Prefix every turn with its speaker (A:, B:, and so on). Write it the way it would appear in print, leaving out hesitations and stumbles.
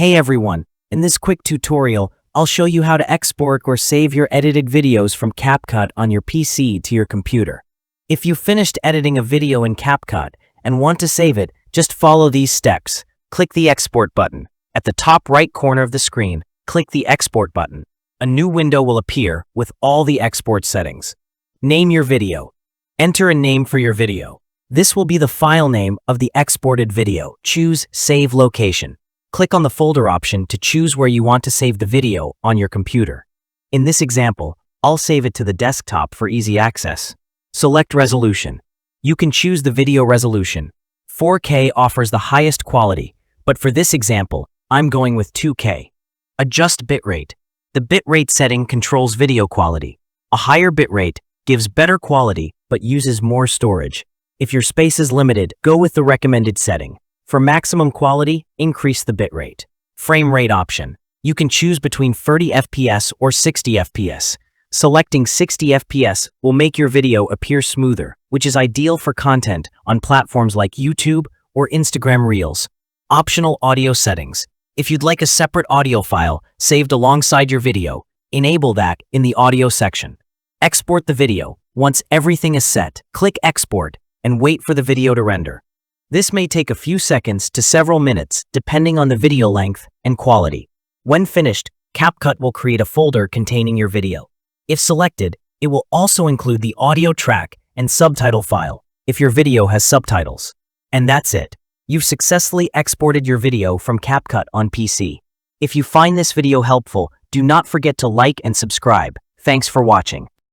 A: Hey everyone, in this quick tutorial, I'll show you how to export or save your edited videos from CapCut on your PC to your computer. If you've finished editing a video in CapCut and want to save it, just follow these steps. Click the Export button. At the top right corner of the screen, click the Export button. A new window will appear with all the export settings. Name your video. Enter a name for your video. This will be the file name of the exported video. Choose Save Location. Click on the folder option to choose where you want to save the video on your computer. In this example, I'll save it to the desktop for easy access. Select resolution. You can choose the video resolution. 4K offers the highest quality, but for this example, I'm going with 2K. Adjust bitrate. The bitrate setting controls video quality. A higher bitrate gives better quality but uses more storage. If your space is limited, go with the recommended setting. For maximum quality, increase the bitrate. Frame rate option. You can choose between 30 FPS or 60 FPS. Selecting 60 FPS will make your video appear smoother, which is ideal for content on platforms like YouTube or Instagram Reels. Optional audio settings. If you'd like a separate audio file saved alongside your video, enable that in the audio section. Export the video. Once everything is set, click Export and wait for the video to render. This may take a few seconds to several minutes depending on the video length and quality. When finished, CapCut will create a folder containing your video. If selected, it will also include the audio track and subtitle file if your video has subtitles. And that's it. You've successfully exported your video from CapCut on PC. If you find this video helpful, do not forget to like and subscribe. Thanks for watching.